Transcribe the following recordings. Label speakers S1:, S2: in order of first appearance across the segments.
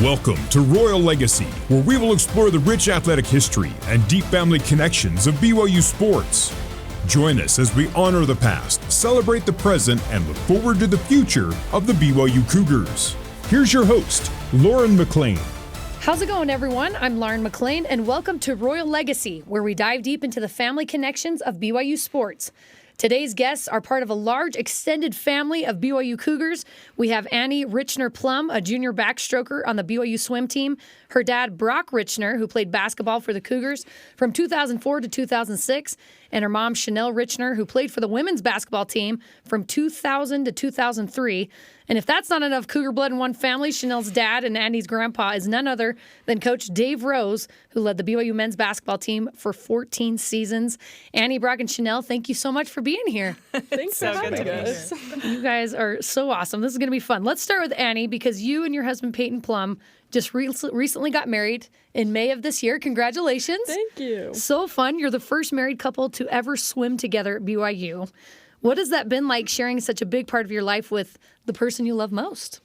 S1: Welcome to Royal Legacy, where we will explore the rich athletic history and deep family connections of BYU sports. Join us as we honor the past, celebrate the present, and look forward to the future of the BYU Cougars. Here's your host, Lauren McClain.
S2: How's it going, everyone? I'm Lauren McClain, and welcome to Royal Legacy, where we dive deep into the family connections of BYU sports. Today's guests are part of a large extended family of BYU Cougars. We have Annie Reichner-Plumb, a junior backstroker on the BYU swim team. Her dad, Brock Reichner, who played basketball for the Cougars from 2004 to 2006. And her mom, Chanell Reichner, who played for the women's basketball team from 2000 to 2003. And if that's not enough Cougar blood in one family, Chanell's dad and Annie's grandpa is none other than Coach Dave Rose, who led the BYU men's basketball team for 14 seasons. Annie, Brock, and Chanell, thank you so much for being here.
S3: Thanks for having us.
S2: You guys are so awesome. This is going to be fun. Let's start with Annie, because you and your husband, Peyton Plumb, just recently got married in May of this year. Congratulations.
S3: Thank you.
S2: So fun. You're the first married couple to ever swim together at BYU. What has that been like, sharing such a big part of your life with the person you love most?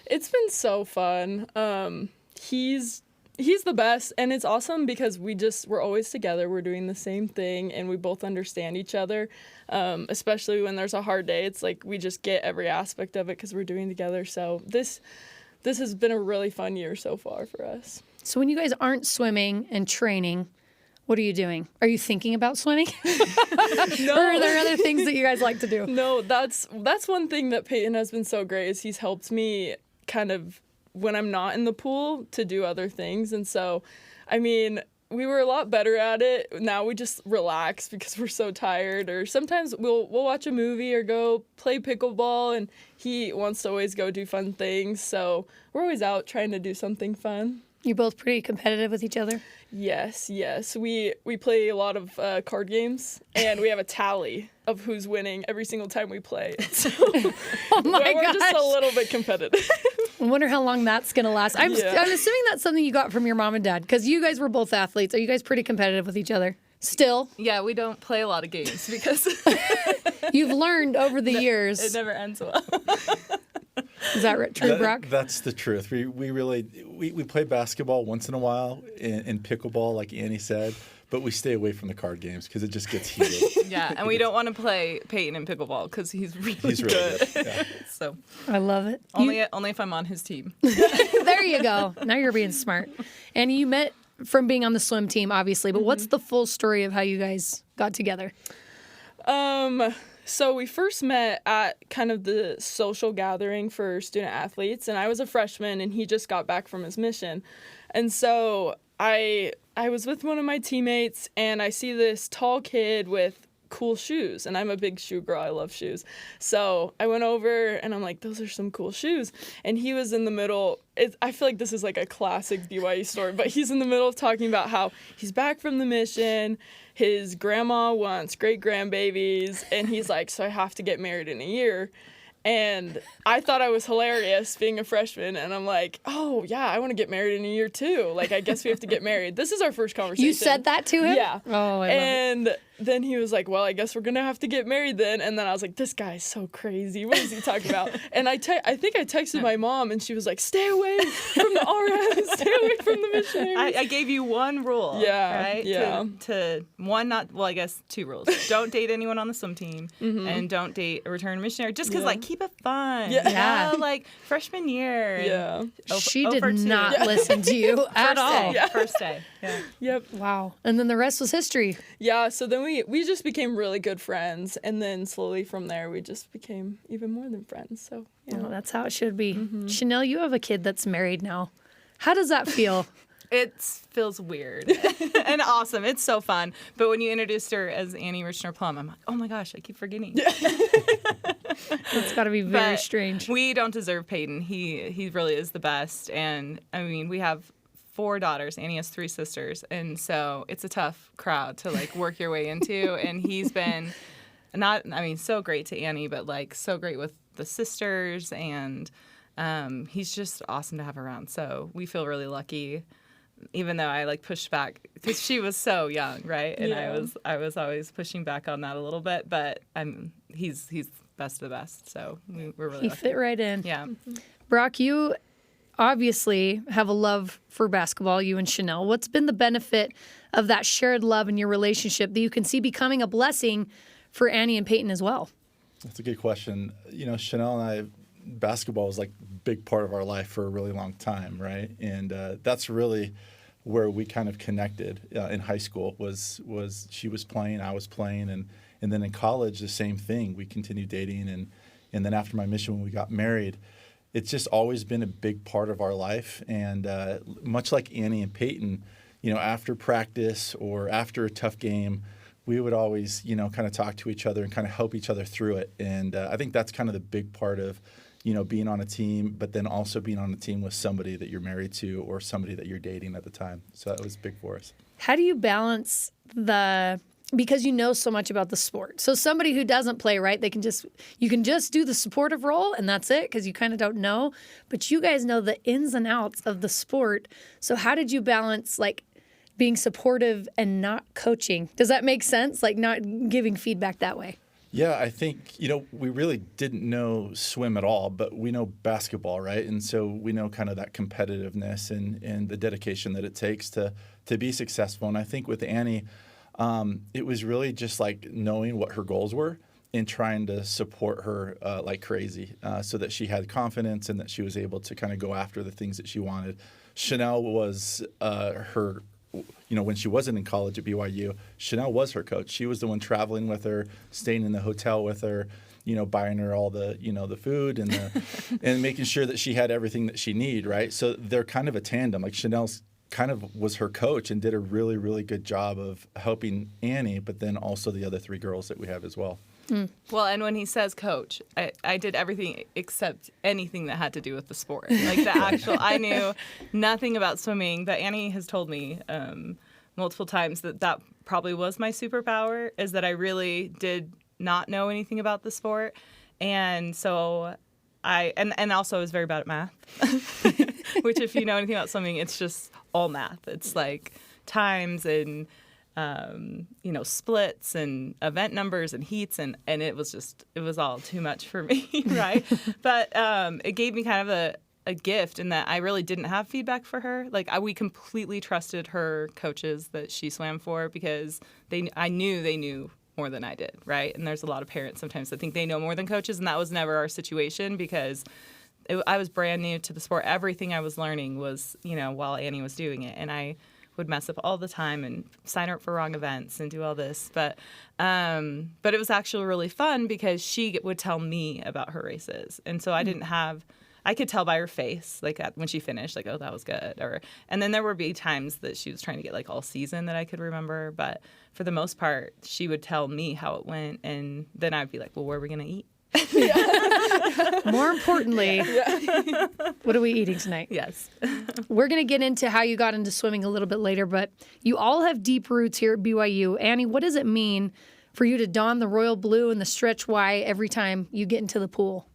S3: It's been so fun. He's the best, and it's awesome because we're always together. We're doing the same thing, and we both understand each other, especially when there's a hard day. It's like we just get every aspect of it because we're doing together. So this has been a really fun year so far for us.
S2: So when you guys aren't swimming and training, what are you doing? Are you thinking about swimming?
S3: No.
S2: Or are there other things that you guys like to do?
S3: No, that's one thing that Peyton has been so great is he's helped me kind of when I'm not in the pool to do other things. And so, I mean, we were a lot better at it. Now we just relax because we're so tired. Or sometimes we'll watch a movie or go play pickleball, and he wants to always go do fun things. So we're always out trying to do something fun.
S2: You're both pretty competitive with each other?
S3: Yes. We play a lot of card games, and we have a tally of who's winning every single time we play. So
S2: Oh my
S3: we're
S2: gosh.
S3: just a little bit competitive.
S2: I wonder how long that's going to last. I'm assuming that's something you got from your mom and dad, because you guys were both athletes. Are you guys pretty competitive with each other still?
S4: Yeah, we don't play a lot of games because
S2: You've learned over the years.
S4: it never ends well.
S2: Is that true, Brock?
S5: That's the truth. We really play basketball once in a while and pickleball, like Annie said, but we stay away from the card games because it just gets heated.
S4: Yeah, and we don't want to play Peyton in pickleball because he's really good.
S5: Yeah.
S4: So
S2: I love it.
S4: only if I'm on his team.
S2: There you go. Now you're being smart. And you met from being on the swim team, obviously, but what's the full story of how you guys got together?
S3: So we first met at kind of the social gathering for student athletes, and I was a freshman, and he just got back from his mission. And so I was with one of my teammates, and I see this tall kid with cool shoes, and I'm a big shoe girl. I love shoes. So I went over, and I'm like, those are some cool shoes. And he was in the middle. I feel like this is like a classic BYU story, but he's in the middle of talking about how he's back from the mission. His grandma wants great grandbabies, and he's like, so I have to get married in a year. And I thought I was hilarious being a freshman, and I'm like, oh, yeah, I want to get married in a year, too. Like, I guess we have to get married. This is our first conversation.
S2: You said that to him?
S3: Yeah.
S2: Oh, I love it.
S3: And then he was like, well, I guess we're going to have to get married then. And then I was like, this guy's so crazy. What is he talking about? And I think I texted my mom, and she was like, stay away from the RNs, stay away from the missionaries.
S4: I gave you one rule.
S3: Yeah,
S4: Right?
S3: yeah.
S4: I guess two rules. Don't date anyone on the swim team, and don't date a return missionary. Just because, keep it fun.
S3: Yeah.
S4: You know, like freshman year.
S3: Yeah.
S2: She did not listen to you at all.
S4: First day. Yeah.
S3: Yep.
S2: Wow. And then the rest was history.
S3: Yeah, so then we just became really good friends, and then slowly from there we just became even more than friends. So yeah.
S2: Well, that's how it should be. Chanell, you have a kid that's married now. How does that feel?
S4: It feels weird and awesome. It's so fun. But when you introduced her as Annie Reichner-Plumb, I'm like, oh my gosh, I keep forgetting.
S2: It's got to be very
S4: But
S2: strange.
S4: We don't deserve Peyton. He really is the best. And I mean, we have 4 daughters. Annie has 3 sisters. And so it's a tough crowd to like work your way into. And he's been so great to Annie, but like so great with the sisters. And he's just awesome to have around. So we feel really lucky. Even though I like pushed back because she was so young, right? And
S3: Yeah.
S4: I was always pushing back on that a little bit, but he's best of the best, so we're really
S2: He
S4: lucky.
S2: fit right in.
S4: Yeah.
S2: Brock, you obviously have a love for basketball, you and Chanell. What's been the benefit of that shared love in your relationship that you can see becoming a blessing for Annie and Peyton as well?
S5: That's a good question. Chanell and I, basketball was like a big part of our life for a really long time, right? And that's really where we kind of connected in high school. Was she was playing, I was playing, and then in college the same thing. We continued dating, and then after my mission when we got married, it's just always been a big part of our life. And much like Annie and Peyton, after practice or after a tough game, we would always, kind of talk to each other and kind of help each other through it. And I think that's kind of the big part of, being on a team, but then also being on a team with somebody that you're married to or somebody that you're dating at the time. So that was big for us.
S2: How do you balance because you know so much about the sport. So somebody who doesn't play, right, you can just do the supportive role and that's it because you kind of don't know. But you guys know the ins and outs of the sport. So how did you balance being supportive and not coaching? Does that make sense? Not giving feedback that way?
S5: Yeah, I think, we really didn't know swim at all, but we know basketball, right? And so we know kind of that competitiveness and the dedication that it takes to be successful. And I think with Annie, it was really just knowing what her goals were and trying to support her like crazy so that she had confidence and that she was able to kind of go after the things that she wanted. Chanell was her, when she wasn't in college at BYU, Chanell was her coach. She was the one traveling with her, staying in the hotel with her, buying her all the, the food and and making sure that she had everything that she needed, right? So they're kind of a tandem. Chanell's kind of was her coach and did a really, really good job of helping Annie, but then also the other three girls that we have as well.
S4: Mm. Well, and when he says coach, I did everything except anything that had to do with the sport. I knew nothing about swimming, but Annie has told me multiple times that probably was my superpower, is that I really did not know anything about the sport. And so and also I was very bad at math, which if you know anything about swimming, it's just all math. It's times and splits and event numbers and heats and it was all too much for me, right? But it gave me kind of a gift in that I really didn't have feedback for her. We completely trusted her coaches that she swam for because I knew they knew more than I did, right? And there's a lot of parents sometimes that think they know more than coaches, and that was never our situation because I was brand new to the sport. Everything I was learning was, while Annie was doing it, and I would mess up all the time and sign her up for wrong events and do all this. But it was actually really fun because she would tell me about her races. And so I could tell by her face, when she finished, oh, that was good. And then there would be times that she was trying to get all season that I could remember. But for the most part, she would tell me how it went. And then I'd be well, where are we going to eat?
S2: More importantly, what are we eating tonight?
S4: Yes.
S2: We're going to get into how you got into swimming a little bit later, but you all have deep roots here at BYU. Annie, what does it mean for you to don the royal blue and the stretch Y every time you get into the pool?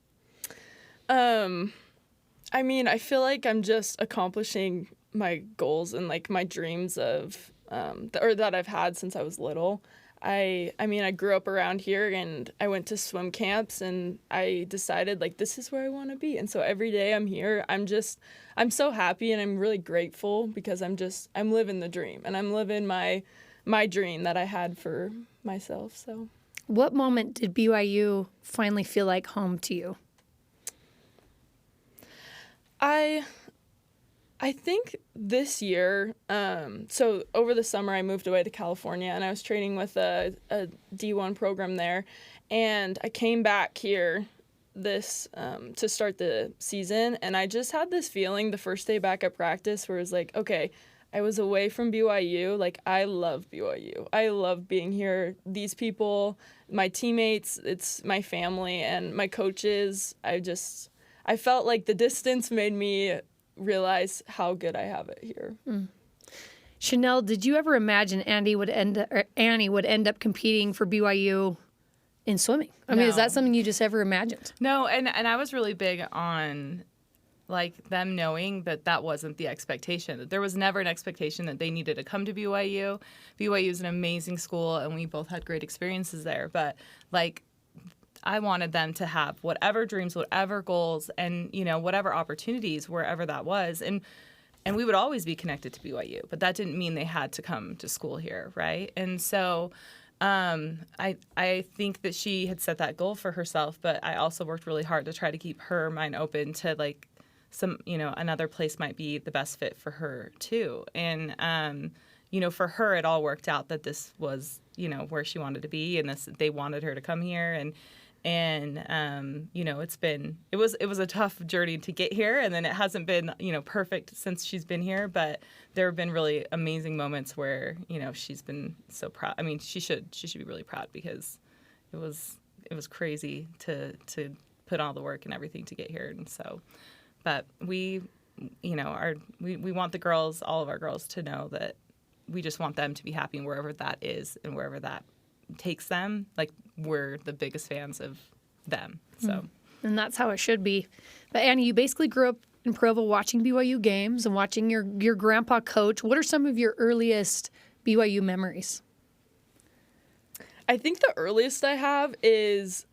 S3: I feel like I'm just accomplishing my goals and my dreams of that I've had since I was little. I grew up around here and I went to swim camps and I decided this is where I want to be. And so every day I'm here, I'm so happy and I'm really grateful because I'm living the dream and I'm living my dream that I had for myself. So
S2: what moment did BYU finally feel like home to you?
S3: I think this year, so over the summer I moved away to California and I was training with a D1 program there, and I came back here to start the season, and I just had this feeling the first day back at practice where it was okay, I was away from BYU, I love BYU. I love being here. These people, my teammates, it's my family, and my coaches, I felt like the distance made me realize how good I have it here. Mm.
S2: Chanell, did you ever imagine Annie would end up competing for BYU in swimming? I mean, is that something you just ever imagined?
S4: No, and I was really big on them knowing that wasn't the expectation. That there was never an expectation that they needed to come to BYU. BYU is an amazing school, and we both had great experiences there. But I wanted them to have whatever dreams, whatever goals, and, you know, whatever opportunities, wherever that was. And we would always be connected to BYU, but that didn't mean they had to come to school here, right? And so I think that she had set that goal for herself, but I also worked really hard to try to keep her mind open to, like, some, you know, another place might be the best fit for her too. And, you know, for her, it all worked out that this was, you know, where she wanted to be, and they wanted her to come here. And you know, it was a tough journey to get here, and then it hasn't been, you know, perfect since she's been here, but there have been really amazing moments where, you know, she's been so proud. I mean, she should be really proud, because it was crazy to put all the work and everything to get here. And so, but we, you know, we want the girls, all of our girls, to know that we just want them to be happy, and wherever that is and wherever that takes them, like, we're the biggest fans of them. So,
S2: and that's how it should be. But Annie, you basically grew up in Provo watching BYU games and watching your grandpa coach. What are some of your earliest BYU memories?
S3: I think the earliest I have is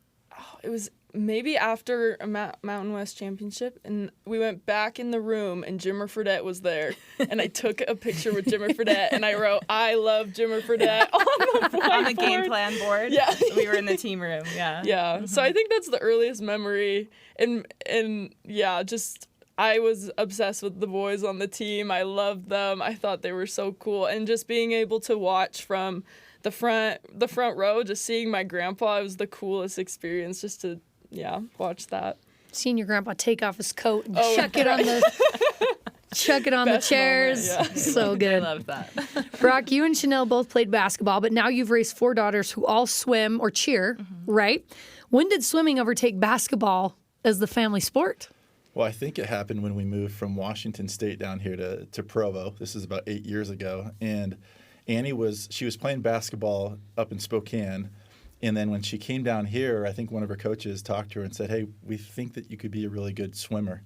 S3: it was maybe after a Mountain West championship, and we went back in the room, and Jimmer Fredette was there, and I took a picture with Jimmer Fredette, and I wrote, "I love Jimmer Fredette" on the
S4: game plan board.
S3: Yeah.
S4: We were in the team room. Yeah.
S3: Yeah. Mm-hmm. So I think that's the earliest memory, and yeah, just I was obsessed with the boys on the team. I loved them. I thought they were so cool, and just being able to watch from the front row, just seeing my grandpa, it was the coolest experience, just to watch that.
S2: Seeing your grandpa take off his coat and chuck it on the chairs.
S3: Moment, yeah.
S2: So good.
S4: I love that.
S2: Brock, you and Chanell both played basketball, but now you've raised 4 daughters who all swim or cheer, right? When did swimming overtake basketball as the family sport?
S5: Well, I think it happened when we moved from Washington State down here to Provo. This is about 8 years ago. And Annie was playing basketball up in Spokane. And then when she came down here, I think one of her coaches talked to her and said, "Hey, we think that you could be a really good swimmer."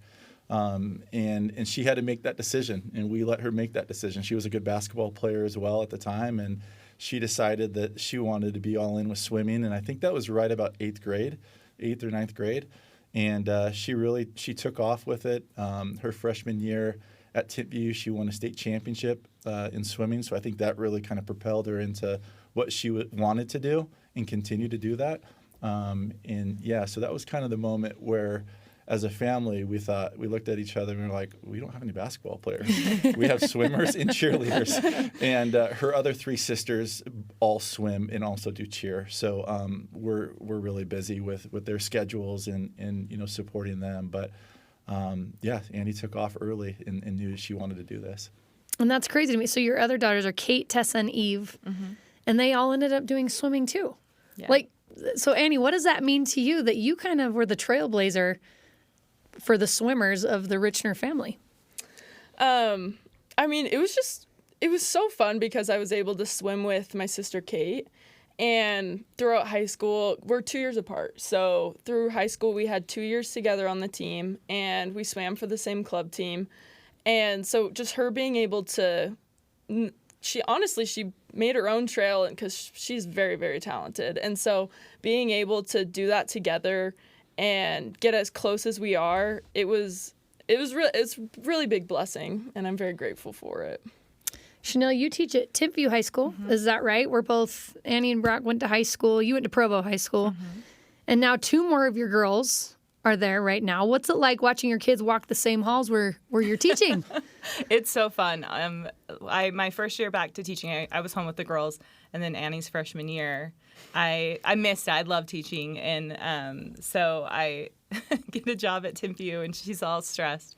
S5: And she had to make that decision, and we let her make that decision. She was a good basketball player as well at the time, and she decided that she wanted to be all in with swimming. And I think that was right about 8th or 9th grade. And she took off with it. Her freshman year at Timpview, she won a state championship in swimming. So I think that really kind of propelled her into what she wanted to do and continue to do that. So that was kind of the moment where, as a family, we looked at each other and we were like, we don't have any basketball players. We have swimmers and cheerleaders. And her other 3 sisters all swim and also do cheer. So we're really busy with their schedules and you know, supporting them. But Annie took off early and knew she wanted to do this.
S2: And that's crazy to me. So your other daughters are Kate, Tessa, and Eve, and they all ended up doing swimming too.
S4: Yeah.
S2: So Annie, what does that mean to you that you kind of were the trailblazer for the swimmers of the Reichner family?
S3: I mean, it was so fun because I was able to swim with my sister Kate, and throughout high school, we're 2 years apart. So through high school, we had 2 years together on the team, and we swam for the same club team. And so just her being able to, she made her own trail because she's very, very talented. And so being able to do that together and get as close as we are, it's really big blessing, and I'm very grateful for it.
S2: Chanell, you teach at Timpview High School. Is that right? Where both Annie and Brock went to high school. You went to Provo High School. And now 2 more of your girls are there right now. What's it like watching your kids walk the same halls where you're teaching?
S4: It's so fun. My first year back to teaching, I was home with the girls, and then Annie's freshman year, I missed it. I love teaching, and so I get a job at Timpview, and she's all stressed.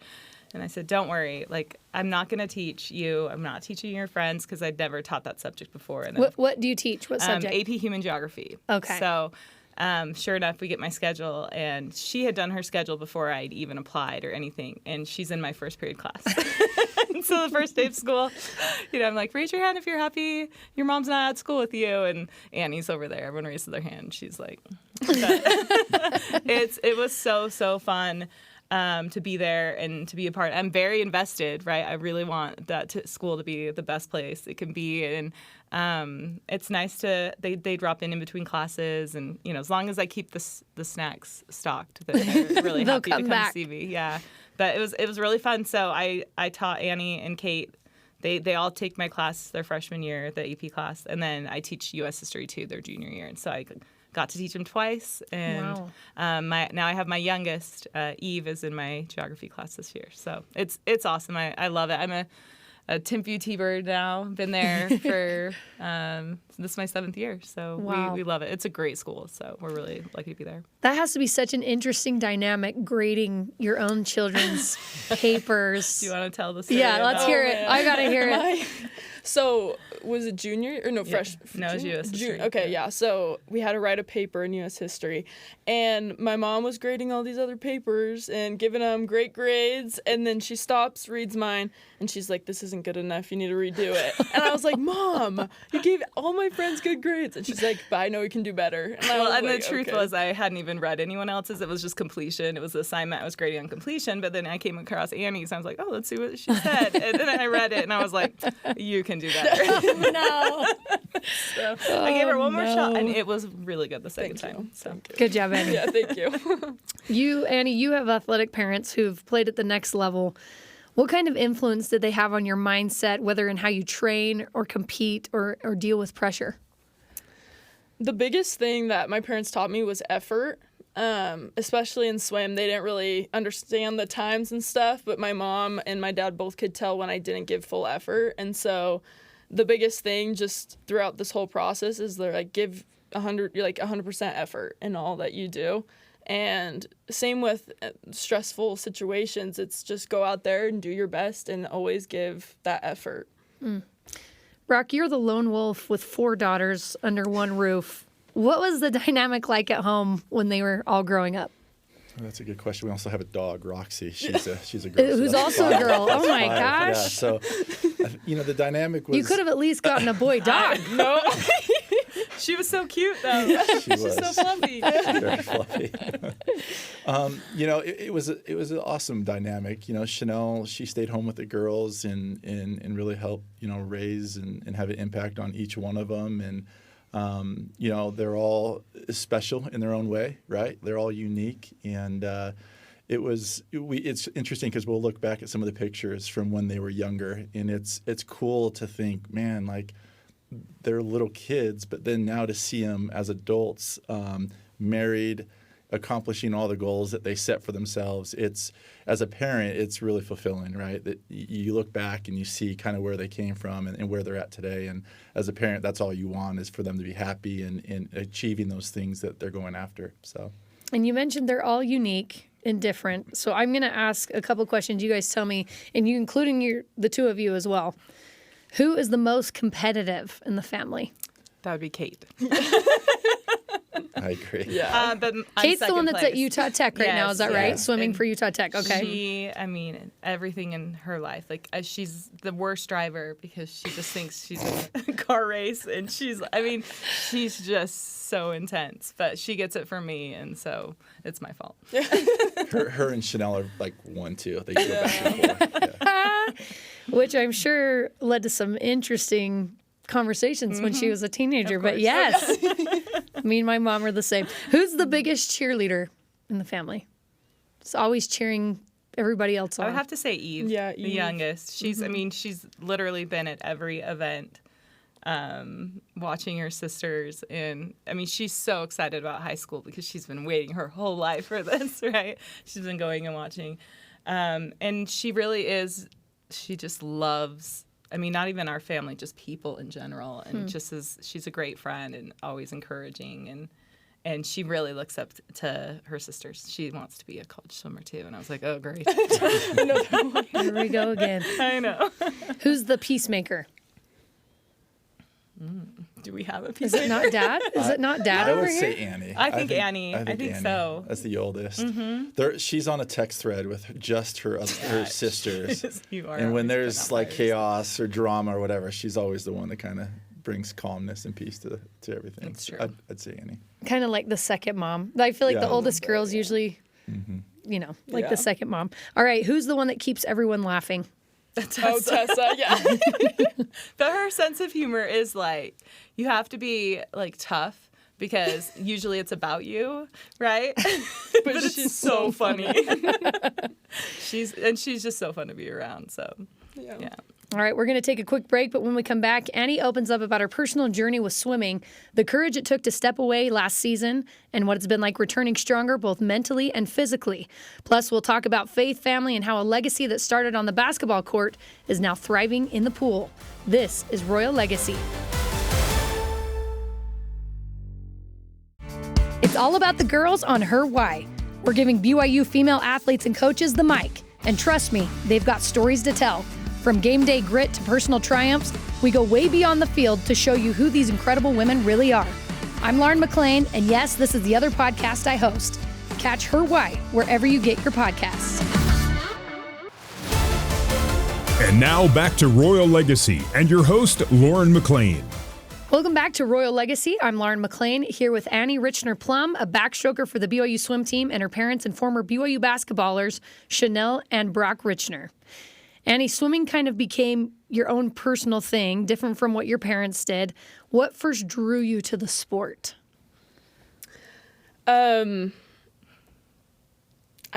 S4: And I said, "Don't worry. Like, I'm not going to teach you. I'm not teaching your friends," because I'd never taught that subject before. And
S2: what do you teach? What subject?
S4: AP Human Geography.
S2: Okay. So,
S4: sure enough, we get my schedule, and she had done her schedule before I'd even applied or anything, and she's in my first period class. And so the first day of school, I'm like, "Raise your hand if you're happy your mom's not at school with you." And Annie's over there. Everyone raises their hand. She's like, it was so fun. to be there and to be a part. I'm very invested, right? I really want that school to be the best place it can be. And it's nice they drop in between classes. And, as long as I keep the snacks stocked, they're really happy to come see me. Yeah. But it was really fun. So I taught Annie and Kate. They all take my class their freshman year, the AP class. And then I teach U.S. history, too, their junior year. And so I got to teach them twice, and now I have my youngest, Eve, is in my geography class this year. So it's awesome. I love it. I'm a Timpview T-Bird now. Been there for this is my 7th year. So we love it. It's a great school. So we're really lucky to be there.
S2: That has to be such an interesting dynamic, grading your own children's papers.
S4: Do you want to tell the story?
S2: Yeah, let's hear it. I gotta hear it.
S3: So was it junior or no fresh?
S4: No, it was U.S. history.
S3: Okay, yeah. So we had to write a paper in U.S. history, and my mom was grading all these other papers and giving them great grades, and then she stops, reads mine, and she's like, "This isn't good enough. You need to redo it." And I was like, "Mom, you gave all my friends good grades," and she's like, "But I know we can do better." And
S4: the truth was, I hadn't even read anyone else's. It was just completion. It was the assignment I was grading on completion. But then I came across Annie's, and I was like, "Oh, let's see what she said." And then I read it, and I was like, "You can do better."
S2: No.
S4: So I gave her one more shot, and it was really good the second time. So
S2: good job, Annie.
S3: Yeah, thank you.
S2: Annie, you have athletic parents who've played at the next level. What kind of influence did they have on your mindset, whether in how you train or compete or deal with pressure?
S3: The biggest thing that my parents taught me was effort, especially in swim. They didn't really understand the times and stuff, but my mom and my dad both could tell when I didn't give full effort. And so the biggest thing just throughout this whole process is they're like, give 100% effort in all that you do. And same with stressful situations. It's just go out there and do your best and always give that effort.
S2: Brock, you're the lone wolf with 4 daughters under one roof. What was the dynamic like at home when they were all growing up?
S5: Well, that's a good question. We also have a dog, Roxy. She's a girl.
S2: Who's also a girl. Oh, my gosh.
S5: Yeah, so, the dynamic was...
S2: You could have at least gotten a boy dog.
S4: No. She was so cute, though. She's so fluffy.
S5: She's very fluffy. It was an awesome dynamic. Chanell, she stayed home with the girls and really helped, raise and have an impact on each one of them. And, they're all special in their own way, right? They're all unique. And it's interesting because we'll look back at some of the pictures from when they were younger. And it's cool to think, man, like, they're little kids, but then now to see them as adults, married, accomplishing all the goals that they set for themselves, as a parent, it's really fulfilling, right? That you look back and you see kind of where they came from and where they're at today. And as a parent, that's all you want is for them to be happy and achieving those things that they're going after. So. And
S2: you mentioned they're all unique and different. So I'm going to ask a couple questions. You guys tell me, and you including the two of you as well. Who is the most competitive in the family?
S4: That would be Kate.
S5: I agree.
S3: Yeah.
S4: But
S2: Kate's the one that's at Utah Tech right now. Is that right? Swimming for Utah Tech. Okay.
S4: Everything in her life. Like, she's the worst driver because she just thinks she's in a car race, and she's just so intense. But she gets it from me, and so it's my fault.
S5: Her and Chanell are like 1-2. They go back and forth. Yeah.
S2: Which I'm sure led to some interesting conversations when she was a teenager. But yes, me and my mom are the same. Who's the biggest cheerleader in the family? It's always cheering everybody else on.
S4: I would have to say Eve, the youngest. She's, she's literally been at every event, watching her sisters. And, she's so excited about high school because she's been waiting her whole life for this, right? She's been going and watching. And she really is, she just loves, not even our family, just people in general. And she's a great friend and always encouraging. And she really looks up to her sisters. She wants to be a college swimmer, too. And I was like, oh, great.
S2: Here we go again.
S4: I know.
S2: Who's the peacemaker?
S4: Do we have a peacemaker?
S2: Is it not Dad? Is it not Dad over here?
S5: I would say Annie.
S4: I think Annie. I think
S5: Annie,
S4: so.
S5: As the oldest. She's on a text thread with just her sisters. And when there's like chaos or drama or whatever, she's always the one that kind of brings calmness and peace to everything.
S4: That's true.
S5: I'd say Annie.
S2: Kind of like the second mom. I feel like the oldest girls usually like the second mom. All right, who's the one that keeps everyone laughing?
S3: Tessa, yeah.
S4: But her sense of humor is like, you have to be like tough because usually it's about you, right? But she's so funny. She's just so fun to be around. So yeah.
S2: All right, we're going to take a quick break, but when we come back, Annie opens up about her personal journey with swimming, the courage it took to step away last season, and what it's been like returning stronger both mentally and physically. Plus, we'll talk about faith, family, and how a legacy that started on the basketball court is now thriving in the pool. This is Royal Legacy. It's all about the girls on Her Why. We're giving BYU female athletes and coaches the mic, and trust me, they've got stories to tell. From game day grit to personal triumphs, we go way beyond the field to show you who these incredible women really are. I'm Lauren McClain, and yes, this is the other podcast I host. Catch Her Why wherever you get your podcasts.
S1: And now back to Royal Legacy and your host, Lauren McClain.
S2: Welcome back to Royal Legacy. I'm Lauren McClain, here with Annie Reichner-Plumb, a backstroker for the BYU swim team, and her parents and former BYU basketballers, Chanell and Brock Reichner. Annie, swimming kind of became your own personal thing, different from what your parents did. What first drew you to the sport?
S3: I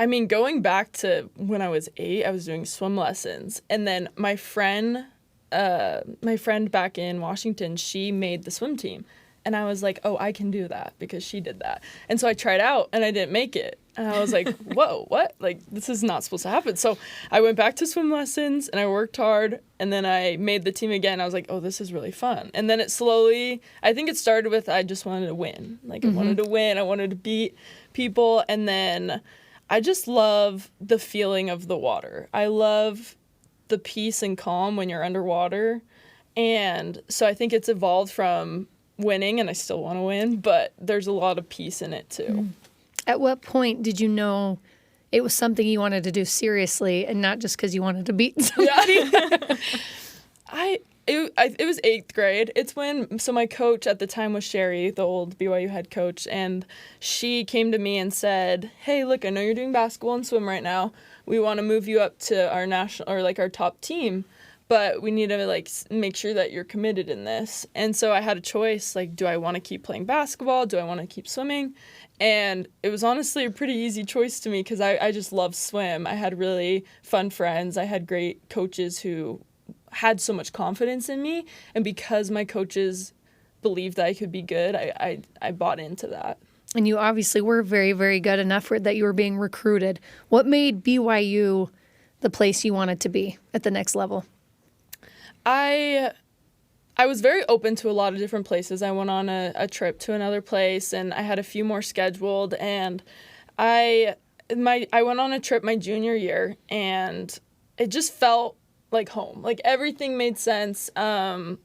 S3: mean, going back to when I was 8, I was doing swim lessons. And then my friend back in Washington, she made the swim team. And I was like, oh, I can do that because she did that. And so I tried out and I didn't make it. And I was like, whoa, what? Like, this is not supposed to happen. So I went back to swim lessons and I worked hard. And then I made the team again. I was like, oh, this is really fun. And then it slowly, I think it started with I just wanted to win. Like, I wanted to win. I wanted to beat people. And then I just love the feeling of the water. I love the peace and calm when you're underwater. And so I think it's evolved from winning, and I still want to win, but there's a lot of peace in it too.
S2: At what point did you know it was something you wanted to do seriously and not just because you wanted to beat somebody?
S3: It was 8th grade. It's when, so my coach at the time was Sherry, the old BYU head coach, and she came to me and said, hey, look, I know you're doing basketball and swim right now. We want to move you up to our national, or like our top team, but we need to like make sure that you're committed in this. And so I had a choice, like, do I want to keep playing basketball? Do I want to keep swimming? And it was honestly a pretty easy choice to me because I just love swim. I had really fun friends. I had great coaches who had so much confidence in me. And because my coaches believed that I could be good, I bought into that.
S2: And you obviously were very, very good enough for that you were being recruited. What made BYU the place you wanted to be at the next level?
S3: I was very open to a lot of different places. I went on a trip to another place, and I had a few more scheduled. And I went on a trip my junior year, and it just felt like home. Like, everything made sense. The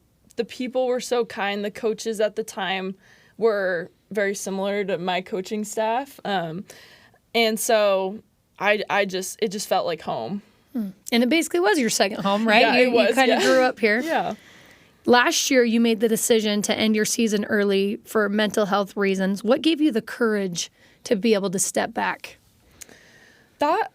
S3: people were so kind. The coaches at the time were very similar to my coaching staff, and so it just felt like home.
S2: And it basically was your second home, right?
S3: Yeah, it was.
S2: You kind of grew up here.
S3: Yeah.
S2: Last year, you made the decision to end your season early for mental health reasons. What gave you the courage to be able to step back?
S3: That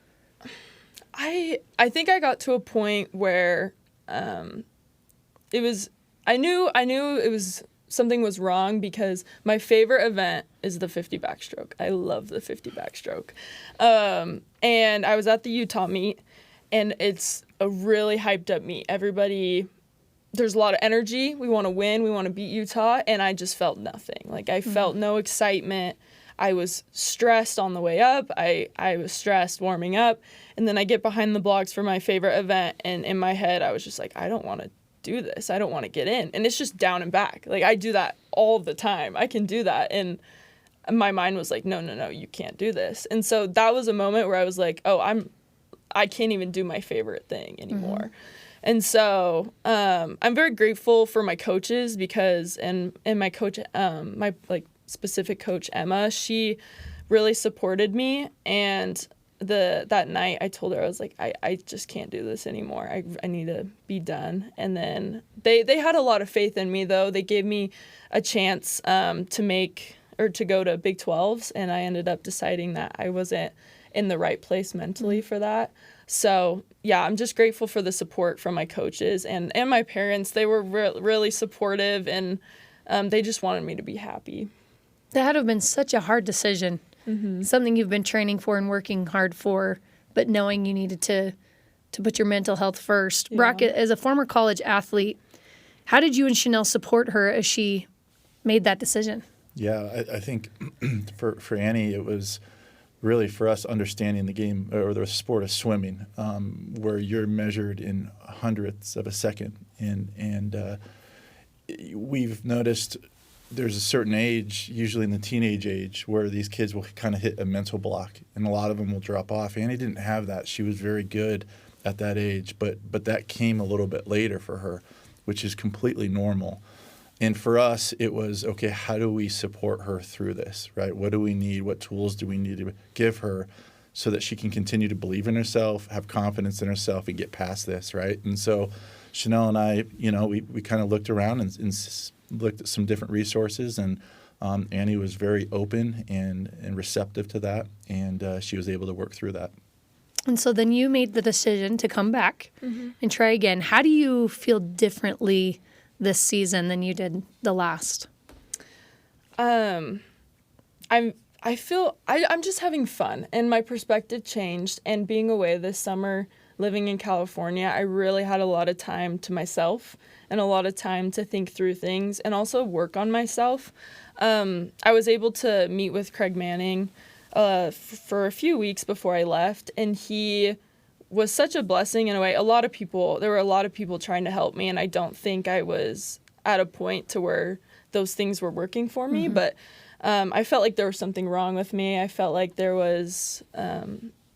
S3: I think I got to a point where it was. I knew it was something was wrong because my favorite event is the 50 backstroke. I love the 50 backstroke, and I was at the Utah meet, and it's a really hyped up meet. There's a lot of energy. We want to win. We want to beat Utah. And I just felt nothing. Like, I felt no excitement. I was stressed on the way up. I was stressed warming up. And then I get behind the blocks for my favorite event. And in my head, I was just like, I don't want to do this. I don't want to get in. And it's just down and back. Like, I do that all the time. I can do that. And my mind was like, no, you can't do this. And so that was a moment where I was like, oh, I can't even do my favorite thing anymore. And so I'm very grateful for my coaches because, and my coach, my like specific coach, Emma, she really supported me. And that night I told her, I was like, I just can't do this anymore. I need to be done. And then they had a lot of faith in me, though. They gave me a chance to go to Big 12s. And I ended up deciding that I wasn't in the right place mentally for that. So, yeah, I'm just grateful for the support from my coaches and my parents. They were really supportive, and they just wanted me to be happy.
S2: That had to have been such a hard decision, something you've been training for and working hard for, but knowing you needed to put your mental health first.
S3: Yeah.
S2: Brock, as a former college athlete, how did you and Chanell support her as she made that decision?
S5: Yeah, I think for Annie, it was really for us understanding the game or the sport of swimming, where you're measured in hundredths of a second. And we've noticed there's a certain age, usually in the teenage age, where these kids will kind of hit a mental block, and a lot of them will drop off. Annie didn't have that. She was very good at that age, but that came a little bit later for her, which is completely normal. And for us, it was, okay, how do we support her through this, right? What do we need? What tools do we need to give her so that she can continue to believe in herself, have confidence in herself, and get past this, right? And so Chanell and I, we kind of looked around and looked at some different resources, and Annie was very open and receptive to that, and she was able to work through that.
S2: And so then you made the decision to come back and try again. How do you feel differently this season than you did the last?
S3: I'm just having fun, and my perspective changed. And being away this summer, living in California, I really had a lot of time to myself and a lot of time to think through things and also work on myself. I was able to meet with Craig Manning for a few weeks before I left, and he was such a blessing in a way. There were a lot of people trying to help me, and I don't think I was at a point to where those things were working for me, but I felt like there was something wrong with me. I felt like there was,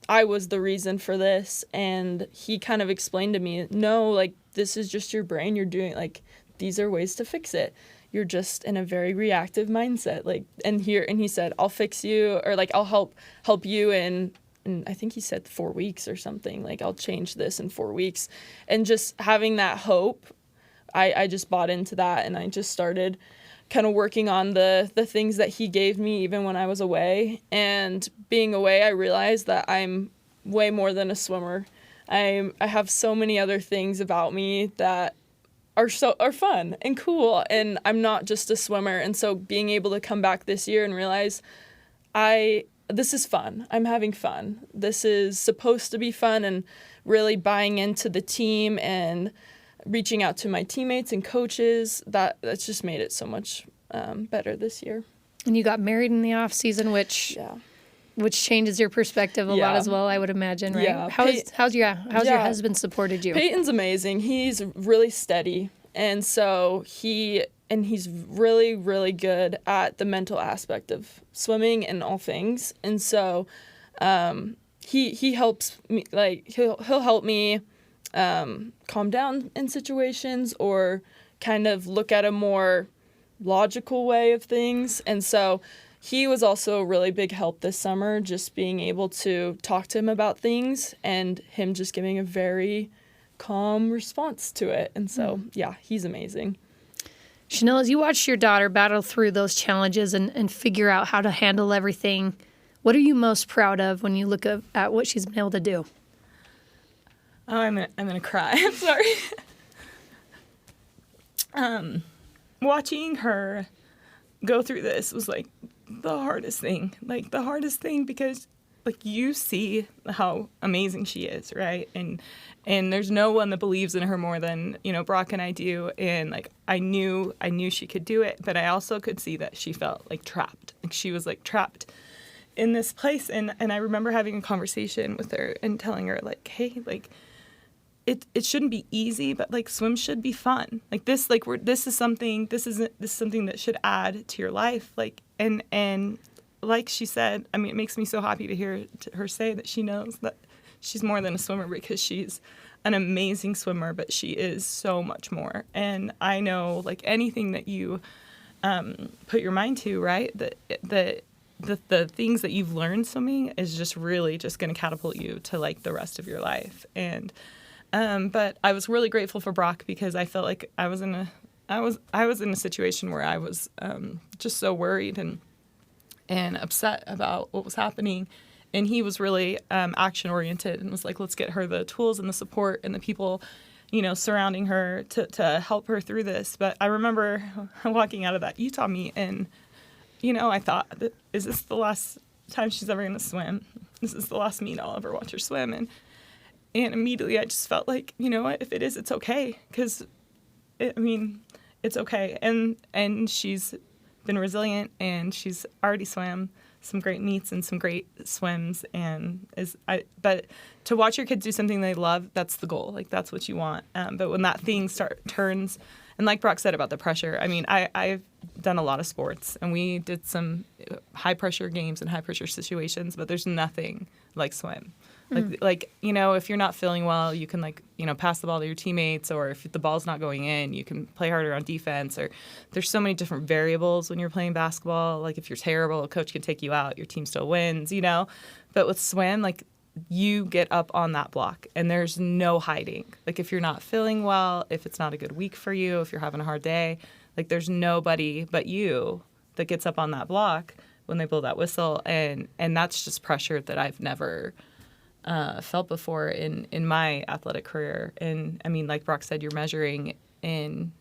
S3: I was the reason for this, and he kind of explained to me, no, like, this is just your brain. You're doing, like, these are ways to fix it. You're just in a very reactive mindset. Like, and he said, I'll fix you, or like, I'll help you in, and I think he said 4 weeks or something, like, I'll change this in 4 weeks. And just having that hope, I just bought into that, and I just started kind of working on the things that he gave me even when I was away. And being away, I realized that I'm way more than a swimmer. I have so many other things about me that are fun and cool, and I'm not just a swimmer. And so being able to come back this year and realize this is fun. I'm having fun. This is supposed to be fun, and really buying into the team and reaching out to my teammates and coaches, that's just made it so much better this year. And
S2: you got married in the off season, which changes your perspective a lot as well, I would imagine, right?
S3: Yeah.
S2: How's your husband supported you?
S3: Peyton's amazing. He's really steady, and so he's really, really good at the mental aspect of swimming and all things. And so he helps me, like he'll help me calm down in situations or kind of look at a more logical way of things. And so he was also a really big help this summer, just being able to talk to him about things and him just giving a very calm response to it. And so, yeah, he's amazing.
S2: Chanell, as you watched your daughter battle through those challenges and figure out how to handle everything, what are you most proud of when you look at what she's been able to do?
S4: Oh, I'm gonna cry. I'm sorry. Watching her go through this was like the hardest thing. Like the hardest thing because like you see how amazing she is, right? And there's no one that believes in her more than, Brock and I do. And like I knew she could do it, but I also could see that she felt like trapped. Like she was like trapped in this place. And I remember having a conversation with her and telling her like, hey, like it shouldn't be easy, but like swim should be fun. Like this, like this is something that should add to your life. Like and like she said, I mean, it makes me so happy to hear her say that she knows that she's more than a swimmer because she's an amazing swimmer, but she is so much more. And I know like anything that you put your mind to, right? The things that you've learned swimming is just really just going to catapult you to like the rest of your life. And but I was really grateful for Brock because I felt like I was in a situation where I was just so worried and upset about what was happening. he was really action oriented and was like, let's get her the tools and the support and the people, surrounding her to help her through this. But I remember walking out of that Utah meet and, I thought, is this the last time she's ever going to swim? This is the last meet I'll ever watch her swim. And immediately I just felt like, you know what, if it is, it's okay. Because, it's okay. And she's been resilient, and she's already swam some great meets and some great swims. But to watch your kids do something they love, that's the goal. Like, that's what you want. But when that thing turns, and like Brock said about the pressure, I've done a lot of sports, and we did some high-pressure games and high-pressure situations, but there's nothing like swim. Like, if you're not feeling well, you can, pass the ball to your teammates, or if the ball's not going in, you can play harder on defense, or there's so many different variables when you're playing basketball. Like, if you're terrible, a coach can take you out, your team still wins, But with swim, you get up on that block, and there's no hiding. Like, if you're not feeling well, if it's not a good week for you, if you're having a hard day, there's nobody but you that gets up on that block when they blow that whistle, and that's just pressure that I've never felt before in my athletic career. And like Brock said, you're measuring in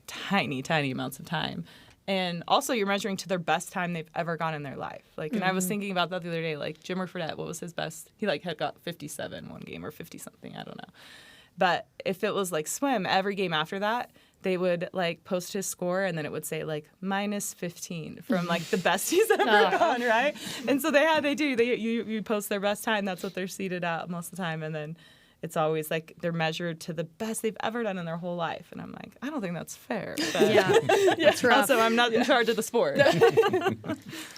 S4: tiny amounts of time, and also you're measuring to their best time they've ever gone in their life. And I was thinking about that the other day. Jimmer Fredette, what was his best? He had got 57 one game, or 50 something, I don't know. But if it was swim, every game after that, they would post his score, and then it would say minus 15 from the best he's ever gone, right? And so you post their best time. That's what they're seated at most of the time, and then it's always they're measured to the best they've ever done in their whole life. And I'm like, I don't think that's fair. But
S2: That's rough.
S4: Also, I'm not in charge of the sport.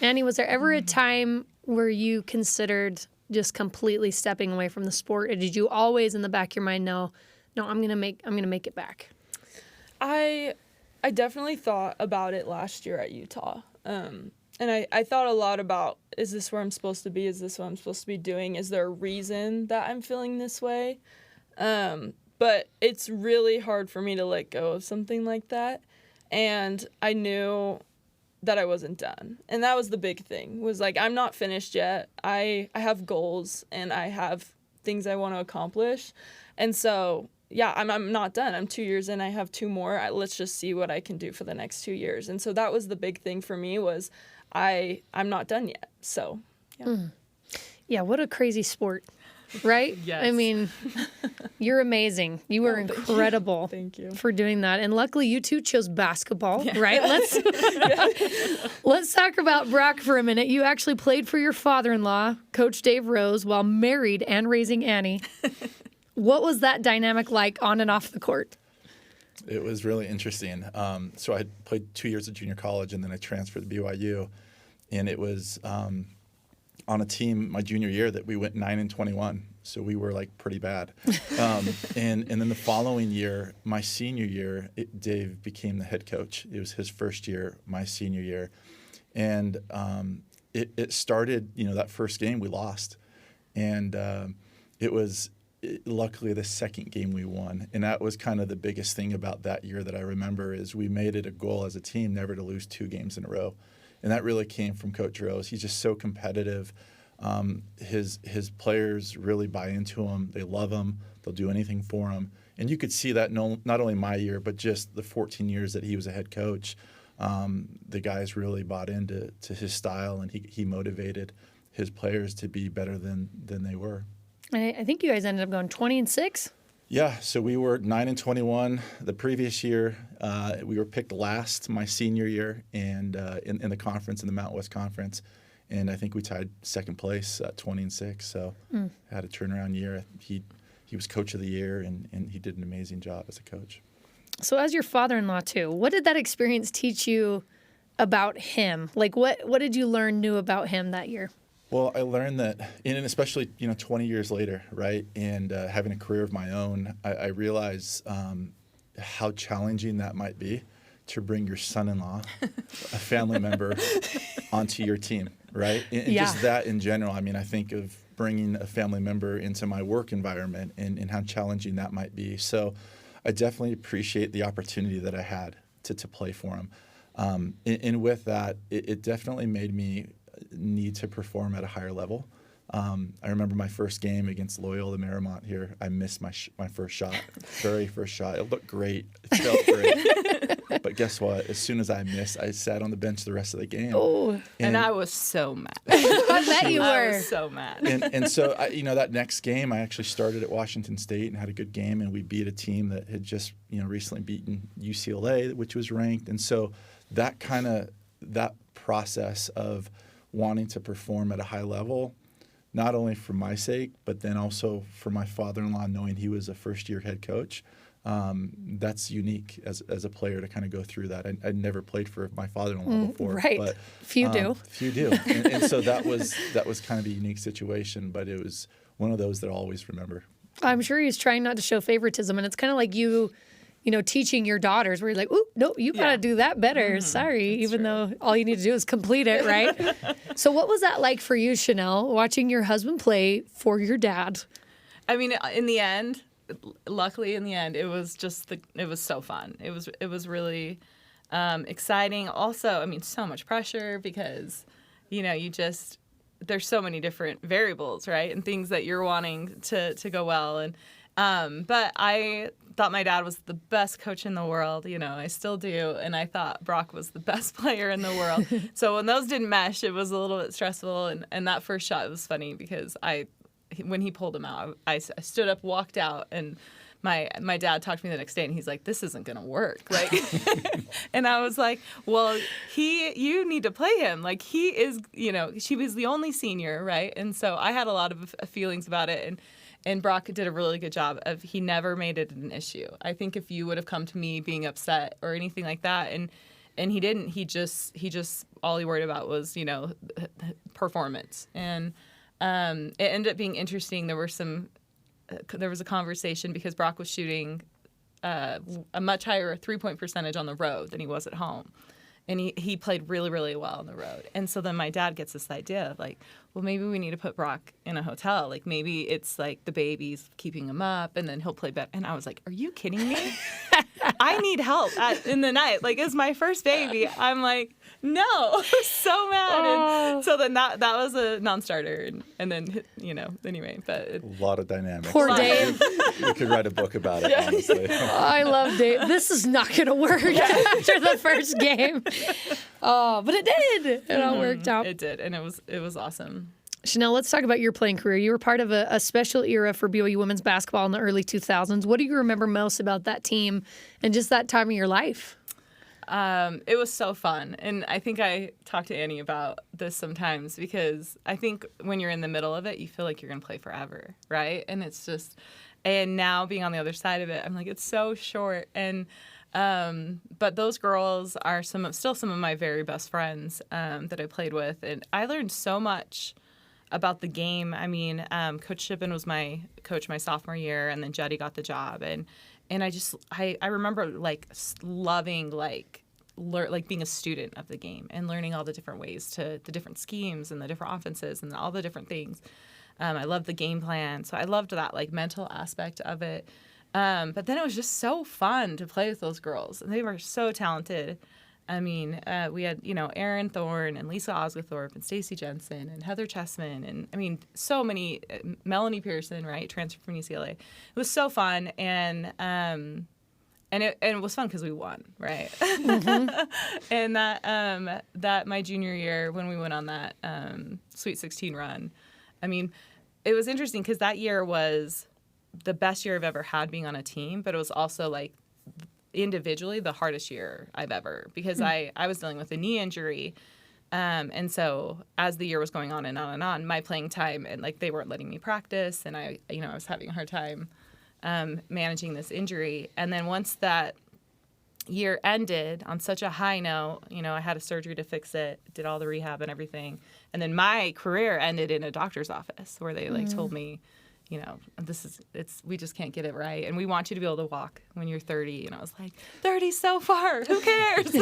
S2: Annie, was there ever a time where you considered just completely stepping away from the sport, or did you always in the back of your mind know, no, I'm gonna make it back?
S3: I definitely thought about it last year at Utah. And I thought a lot about, is this where I'm supposed to be? Is this what I'm supposed to be doing? Is there a reason that I'm feeling this way? But it's really hard for me to let go of something like that. And I knew that I wasn't done. And that was the big thing, was I'm not finished yet. I have goals, and I have things I want to accomplish. And so, yeah, I'm not done. I'm 2 years in. I have 2 more. Let's just see what I can do for the next 2 years. And so that was the big thing for me, was I'm not done yet. So, yeah.
S2: Yeah, what a crazy sport, right?
S4: Yes.
S2: You're amazing. You were incredible.
S3: Thank you.
S2: For doing that. And luckily you two chose basketball, right? Let's talk about Brock for a minute. You actually played for your father-in-law, Coach Dave Rose, while married and raising Annie. What was that dynamic like on and off the court?
S5: It was really interesting. So I played 2 years at junior college, and then I transferred to BYU. And it was on a team my junior year that we went 9-21. So we were pretty bad. And then the following year, my senior year, Dave became the head coach. It was his first year, my senior year. And it started, that first game we lost. And it was luckily the second game we won. And that was kind of the biggest thing about that year that I remember, is we made it a goal as a team never to lose 2 games in a row. And that really came from Coach Rose. He's just so competitive. His players really buy into him. They love him. They'll do anything for him. And you could see that not only my year, but just the 14 years that he was a head coach. The guys really bought into his style, and he motivated his players to be better than they were.
S2: I think you guys ended up going 20-6.
S5: Yeah, so we were 9-21 the previous year. We were picked last my senior year, and in the conference, in the Mountain West Conference, and I think we tied second place at 20-6. So had a turnaround year. He was coach of the year, and he did an amazing job as a coach.
S2: So as your father-in-law too, what did that experience teach you about him? What did you learn new about him that year?
S5: Well, I learned that, and especially 20 years later, right, and having a career of my own, I realize how challenging that might be to bring your son-in-law, a family member, onto your team, right? And just that in general. I think of bringing a family member into my work environment and how challenging that might be. So I definitely appreciate the opportunity that I had to play for him. And with that, it definitely made me need to perform at a higher level. I remember my first game against Loyola Marymount here. I missed my first shot, very first shot. It looked great. It felt great. But guess what? As soon as I missed, I sat on the bench the rest of the game.
S2: Oh.
S4: And I was so mad.
S2: I bet you were.
S4: I was so mad.
S5: And so, that next game, I actually started at Washington State and had a good game, and we beat a team that had just, recently beaten UCLA, which was ranked. And so that process of wanting to perform at a high level, not only for my sake, but then also for my father-in-law, knowing he was a first-year head coach, that's unique as a player to kind of go through that. I'd never played for my father-in-law before.
S2: Right.
S5: But,
S2: Few do.
S5: Few do. And so that was kind of a unique situation, but it was one of those that I'll always remember.
S2: I'm sure he's trying not to show favoritism, and it's kind of like you teaching your daughters where you're like, "Ooh, no, you got to do that better." Sorry, even though all you need to do is complete it, right? So what was that like for you, Chanell, watching your husband play for your dad?
S4: I mean, in the end, luckily in the end, it was it was so fun. It was really exciting. Also, I mean, so much pressure because, there's so many different variables, right? And things that you're wanting to go well. And but I thought my dad was the best coach in the world. I still do. And I thought Brock was the best player in the world. So when those didn't mesh, it was a little bit stressful. And that first shot was funny because when he pulled him out, I stood up, walked out, and my dad talked to me the next day, and he's like, "This isn't gonna work." Like, and I was like, "Well, you need to play him. Like, he is, she was the only senior, right?" And so I had a lot of feelings about it, and Brock did a really good job of he never made it an issue. I think if you would have come to me being upset or anything like that, and he didn't, he just all he worried about was performance, and it ended up being interesting. There was a conversation because Brock was shooting a much higher 3-point percentage on the road than he was at home. And he played really, really well on the road. And so then my dad gets this idea of like, well, maybe we need to put Brock in a hotel. Like maybe it's like the baby's keeping him up and then he'll play better. And I was like, are you kidding me? I need help in the night. Like, it's my first baby. I'm like, no. I was so mad. And so then that was a non-starter. And then, anyway. But
S5: A lot of dynamics.
S2: Poor Dave.
S5: We could write a book about it, honestly.
S2: I love Dave. This is not going to work after the first game. Oh, but it did. It all worked out.
S4: It did. And it was awesome.
S2: Chanell, let's talk about your playing career. You were part of a special era for BYU women's basketball in the early 2000s. What do you remember most about that team and just that time of your life?
S4: It was so fun. And I think I talk to Annie about this sometimes because I think when you're in the middle of it, you feel like you're going to play forever, right? And it's just, and now being on the other side of it, I'm like, it's so short. And but those girls are still some of my very best friends that I played with. And I learned so much about the game. I mean, Coach Shippen was my coach my sophomore year, and then Jetty got the job. And I remember like loving being a student of the game and learning all the different ways to the different schemes and the different offenses and all the different things. I loved the game plan. So I loved that like mental aspect of it. But then it was just so fun to play with those girls. And they were so talented. I mean, we had, Erin Thorne and Lisa Osgothorpe and Stacey Jensen and Heather Chessman. And, I mean, so many, Melanie Pearson, right, transferred from UCLA. It was so fun. And it was fun because we won, right? Mm-hmm. And that my junior year when we went on that Sweet 16 run, I mean, it was interesting because that year was the best year I've ever had being on a team, but it was also like individually the hardest year I've ever because I was dealing with a knee injury. And so as the year was going on and on and on, my playing time and like they weren't letting me practice and I was having a hard time managing this injury. And then once that year ended on such a high note, I had a surgery to fix it, did all the rehab and everything. And then my career ended in a doctor's office where they told me, we just can't get it right. And we want you to be able to walk when you're 30. And I was like, 30's so far. Who cares?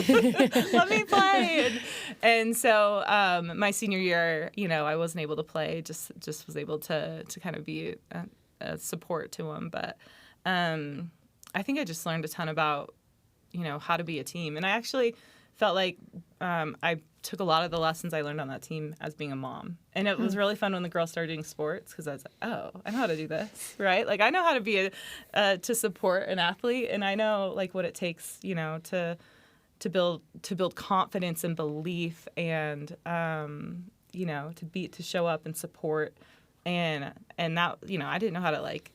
S4: Let me play. And so my senior year, I wasn't able to play, just was able to kind of be a support to them. But I think I just learned a ton about, how to be a team. And I actually felt like I took a lot of the lessons I learned on that team as being a mom. And it was really fun when the girls started doing sports because I was like, oh, I know how to do this, right? Like I know how to be to support an athlete, and I know like what it takes, you know, to build confidence and belief, and you know, to show up and support, and that, you know, I didn't know how to like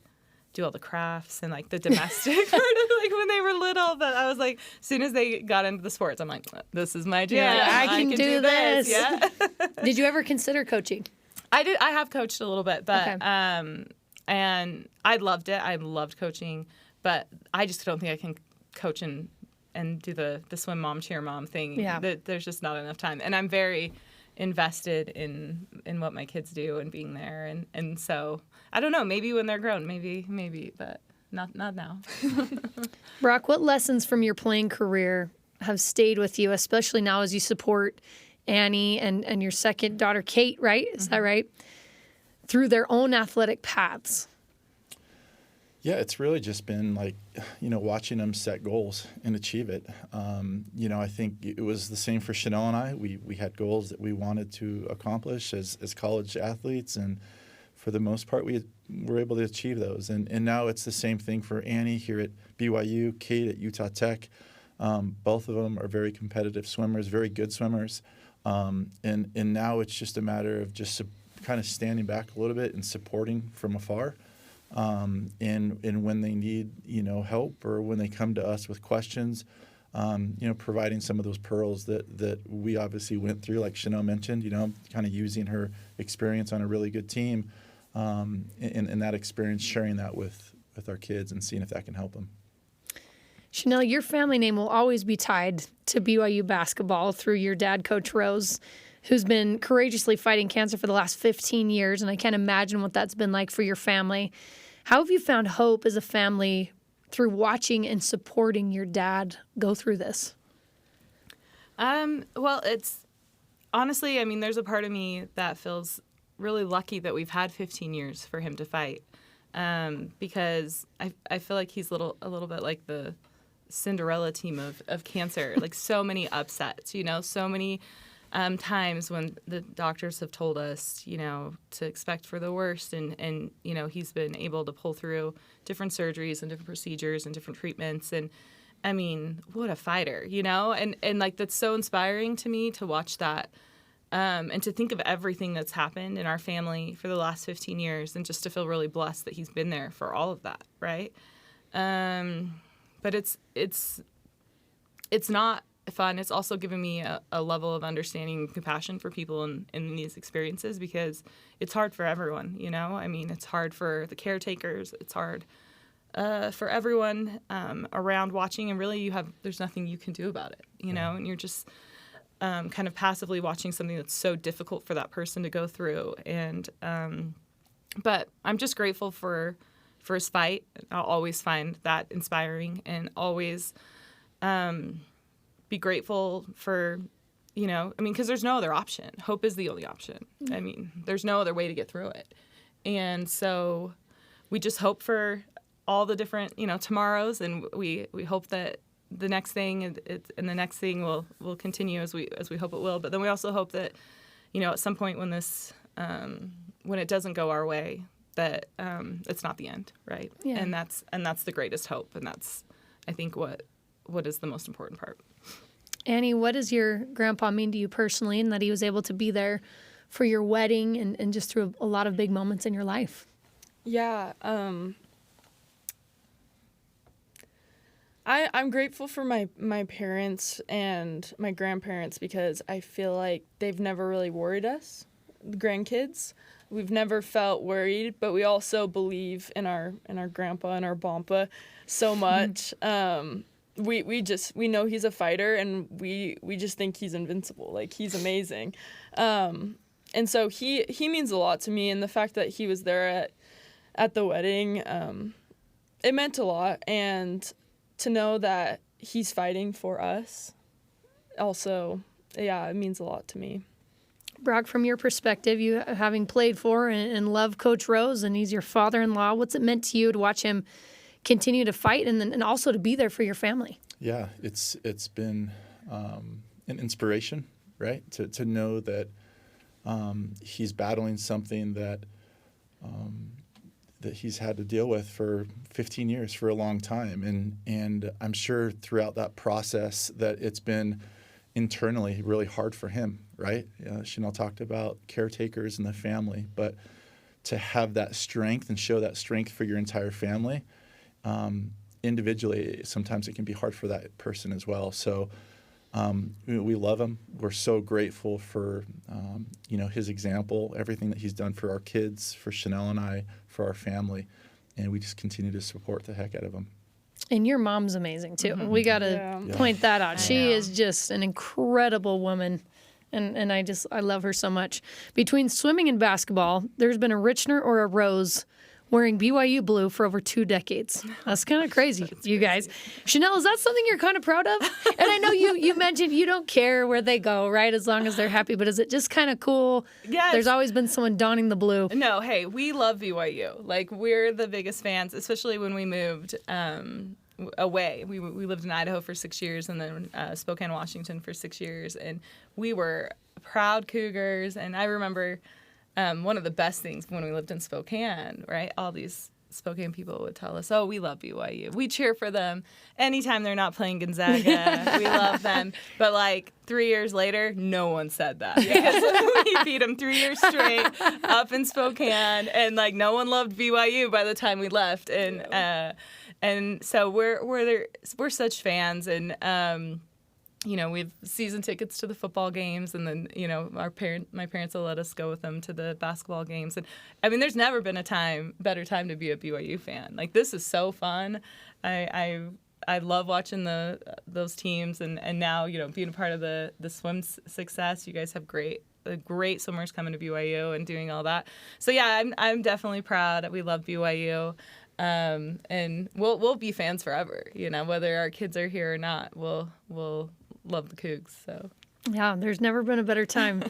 S4: do all the crafts and like the domestic part of like when they were little, but I was like, as soon as they got into the sports, I'm like, this is my jam.
S2: Yeah, I can do this.
S4: Yeah.
S2: Did you ever consider coaching?
S4: I did. I have coached a little bit, but
S2: Okay.
S4: And I loved it. I loved coaching, but I just don't think I can coach and do the swim mom, cheer mom thing.
S2: Yeah.
S4: There's just not enough time, and I'm very invested in what my kids do and being there, and so I don't know, maybe when they're grown, maybe, but not now.
S2: Brock, what lessons from your playing career have stayed with you, especially now as you support Annie and your second daughter, Kate, right? Is that right? Through their own athletic paths.
S5: Yeah, it's really just been like, you know, watching them set goals and achieve it. You know, I think it was the same for Chanell and I. We had goals that we wanted to accomplish as college athletes, and for the most part, we were able to achieve those. And now it's the same thing for Annie here at BYU, Kate at Utah Tech. Both of them are very competitive swimmers, very good swimmers. And now it's just a matter of just kind of standing back a little bit and supporting from afar. And when they need, you know, help, or when they come to us with questions, you know, providing some of those pearls that we obviously went through, like Chanell mentioned, you know, kind of using her experience on a really good team, and that experience, sharing that with our kids and seeing if that can help them.
S2: Chanell, your family name will always be tied to BYU basketball through your dad, Coach Rose, who's been courageously fighting cancer for the last 15 years, and I can't imagine what that's been like for your family. How have you found hope as a family through watching and supporting your dad go through this?
S4: Well, it's honestly, I mean, there's a part of me that feels really lucky that we've had 15 years for him to fight, because I feel like he's a little bit like the Cinderella team of cancer, like so many upsets, you know, so many times when the doctors have told us, you know, to expect for the worst, and you know, he's been able to pull through different surgeries and different procedures and different treatments, and I mean, what a fighter, you know, and like that's so inspiring to me to watch that, and to think of everything that's happened in our family for the last 15 years, and just to feel really blessed that he's been there for all of that, right? But it's not fun. It's also given me a level of understanding and compassion for people in these experiences, because it's hard for everyone, you know? I mean, it's hard for the caretakers. It's hard for everyone around watching, and really there's nothing you can do about it, you know? And you're just kind of passively watching something that's so difficult for that person to go through. And but I'm just grateful for his fight. I'll always find that inspiring, and always be grateful for, you know, I mean, because there's no other option. Hope is the only option. I mean, there's no other way to get through it. And so we just hope for all the different, you know, tomorrows, and we hope that the next thing and the next thing will continue as we hope it will. But then we also hope that, you know, at some point when this when it doesn't go our way, that it's not the end, right? Yeah. And that's the greatest hope, and that's, I think, what is the most important part.
S2: Annie, what does your grandpa mean to you personally, and that he was able to be there for your wedding and just through a lot of big moments in your life?
S3: Yeah, I'm grateful for my parents and my grandparents, because I feel like they've never really worried us, the grandkids. We've never felt worried, but we also believe in our grandpa and our bompa so much. We know he's a fighter, and we just think he's invincible. Like, he's amazing. And so he means a lot to me, and the fact that he was there at the wedding, it meant a lot. And to know that he's fighting for us also, yeah, it means a lot to me.
S2: Brock, from your perspective, you having played for and love Coach Rose, and he's your father-in-law, what's it meant to you to watch him continue to fight and also to be there for your family?
S5: Yeah, it's been an inspiration right? To know that he's battling something that he's had to deal with for 15 years, for a long time. And I'm sure throughout that process that it's been internally really hard for him, right? Chanell talked about caretakers and the family, but to have that strength and show that strength for your entire family, individually, sometimes it can be hard for that person as well. So we love him. We're so grateful for his example, everything that he's done for our kids, for Chanell and I, for our family, and we just continue to support the heck out of him.
S2: And your mom's amazing too. We got to point that out. She is just an incredible woman. And I love her so much. Between swimming and basketball, there's been a Reichner or a Rose wearing BYU blue for over 2 decades. That's kind of crazy, you guys. Chanell, is that something you're kind of proud of? And I know you mentioned you don't care where they go, right, as long as they're happy, but is it just kind of cool?
S4: Yes.
S2: There's always been someone donning the blue.
S4: No, hey, we love BYU. Like, we're the biggest fans, especially when we moved away. We lived in Idaho for 6 years and then Spokane, Washington for 6 years, and we were proud Cougars. And I remember one of the best things when we lived in Spokane, right? All these Spokane people would tell us, oh, we love BYU. We cheer for them anytime they're not playing Gonzaga. We love them. But like 3 years later, no one said that. Because we beat them 3 years straight up in Spokane, and like no one loved BYU by the time we left. And so we're such fans, and we have season tickets to the football games, and then my parents will let us go with them to the basketball games. And I mean, there's never been a better time to be a BYU fan. Like, this is so fun. I love watching those teams, and now being a part of the swim success. You guys have great swimmers coming to BYU and doing all that. So yeah, I'm definitely proud that we love BYU. And we'll be fans forever, whether our kids are here or not. We'll love the Cougs. So
S2: yeah, there's never been a better time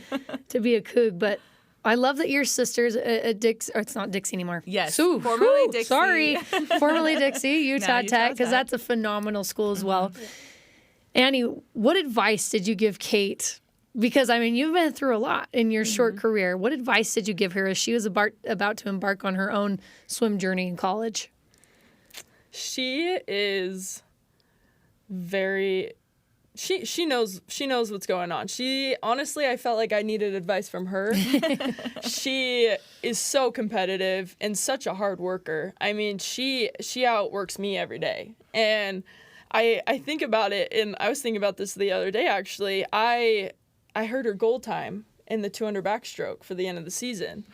S2: to be a Coug. But I love that your sister's at Dix, or it's not Dixie anymore.
S4: Yes,
S2: formerly Dixie. Sorry, formerly Dixie, Utah Tech, because that's a phenomenal school as well. Annie, what advice did you give Kate? Because, I mean, you've been through a lot in your short career. What advice did you give her as she was about to embark on her own swim journey in college?
S3: She is very... She knows what's going on. Honestly, I felt like I needed advice from her. She is so competitive and such a hard worker. I mean, she outworks me every day. And I think about it, and I was thinking about this the other day, actually. I heard her goal time in the 200 backstroke for the end of the season.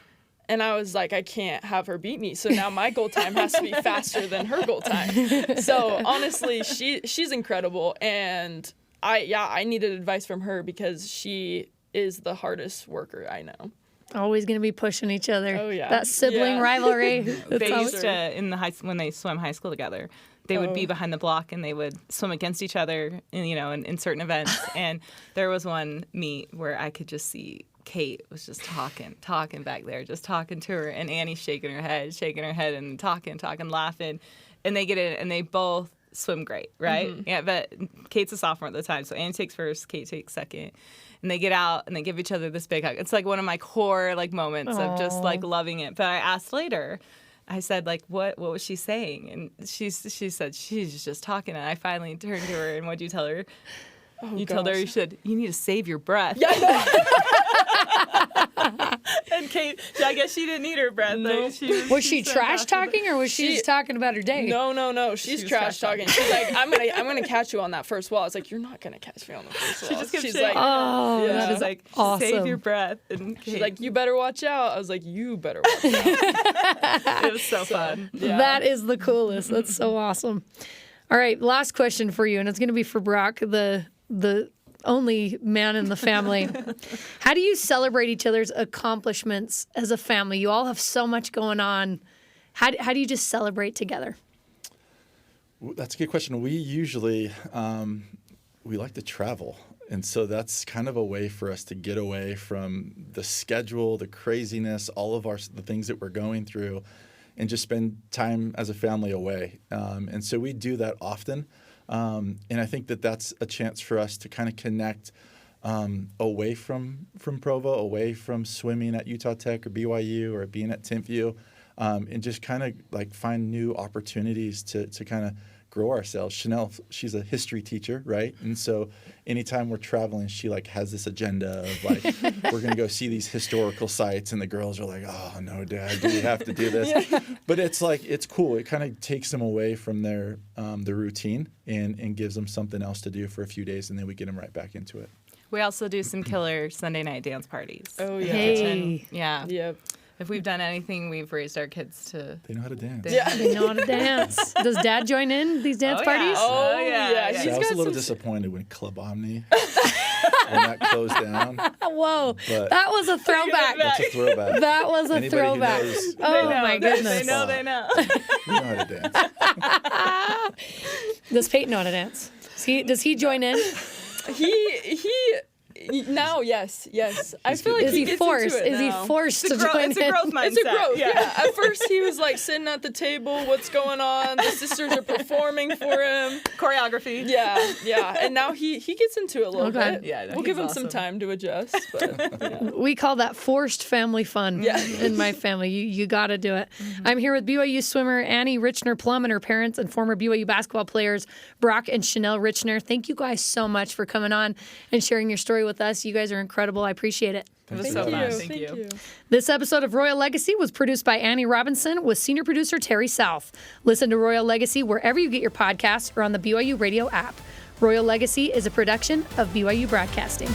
S3: And I was like, I can't have her beat me. So now my goal time has to be faster than her goal time. So honestly, she's incredible. And I needed advice from her because she is the hardest worker I know.
S2: Always going to be pushing each other.
S3: Oh, yeah.
S2: That sibling rivalry.
S4: They used to, when they swam high school together, they would be behind the block and they would swim against each other, in certain events. And there was one meet where I could just see Kate was just talking back there, just talking to her, and Annie's shaking her head and talking, laughing. And they get in and they both swim great, right? Mm-hmm. Yeah, but Kate's a sophomore at the time, so Annie takes first, Kate takes second. And they get out and they give each other this big hug. It's like one of my core moments of just loving it. But I asked later, I said, what was she saying? And she said she's just talking. And I finally turned to her, and what'd you tell her? Told her, you need to save your breath. Yeah. And Kate, I guess she didn't need her breath.
S3: No.
S2: Was she trash talking, or was she just talking about her day?
S3: No. She's trash talking. She's like, I'm gonna catch you on that first wall. I was like, you're not gonna catch me on the first wall.
S4: She's like,
S2: that is awesome.
S4: Save your breath. And
S3: she's like, you better watch out. I was like, you better watch out.
S4: It was so fun.
S2: Yeah. That is the coolest. That's so awesome. All right, last question for you, and it's going to be for Brock, the only man in the family. How do you celebrate each other's accomplishments as a family? You all have so much going on. How do you just celebrate together?
S5: That's a good question. We usually we like to travel. And so that's kind of a way for us to get away from the schedule, the craziness, all of the things that we're going through, and just spend time as a family away. And so we do that often. And I think that that's a chance for us to kind of connect away from Provo, away from swimming at Utah Tech or BYU or being at Timpview, and just kind of like find new opportunities to kind of grow ourselves. Chanell, she's a history teacher, right? And so anytime we're traveling, she like has this agenda of like, we're going to go see these historical sites. And the girls are like, oh, no, Dad, do we have to do this? Yeah. But it's like, it's cool. It kind of takes them away from their the routine and gives them something else to do for a few days. And then we get them right back into it.
S4: We also do some killer Sunday night dance parties.
S3: Oh, yeah.
S2: Hey.
S4: Yeah.
S3: Yep.
S4: If we've done anything, we've raised our kids to...
S5: They know how to dance.
S3: Yeah.
S2: They know how to dance. Does Dad join in these dance parties?
S3: Oh, yeah.
S5: So I was a little disappointed when Club Omni, when that closed down.
S2: Whoa,
S5: But
S2: that was a throwback.
S5: that's a throwback.
S2: That was a
S5: Anybody
S2: throwback.
S5: who knows,
S2: Oh, my goodness.
S4: They know.
S5: you know how to dance.
S2: Does Peyton know how to dance? Does he join in?
S3: He now, yes. I feel like
S2: Is
S3: he
S2: he
S3: gets
S2: forced?
S3: into it
S2: Is he
S3: now.
S2: forced to join
S4: It's a
S2: in?
S4: growth mindset.
S3: It's a growth, yeah. At first, he was like sitting at the table, what's going on? The sisters are performing for him.
S4: Choreography.
S3: Yeah. And now he gets into it a little
S2: Okay.
S3: bit.
S4: Yeah, no,
S3: we'll give
S4: he's
S3: him some
S4: awesome.
S3: time to adjust. But yeah.
S2: We call that forced family fun in my family. You got to do it. I'm here with BYU swimmer Annie Reichner-Plumb and her parents and former BYU basketball players Brock and Chanell Reichner. Thank you guys so much for coming on and sharing your story with us. You guys are incredible. I appreciate it.
S4: It was so fun.
S3: Thank
S4: Thank
S3: you.
S2: This episode of Royal Legacy was produced by Annie Robinson with senior producer Terry South. Listen to Royal Legacy wherever you get your podcasts or on the BYU Radio app. Royal Legacy is a production of BYU Broadcasting.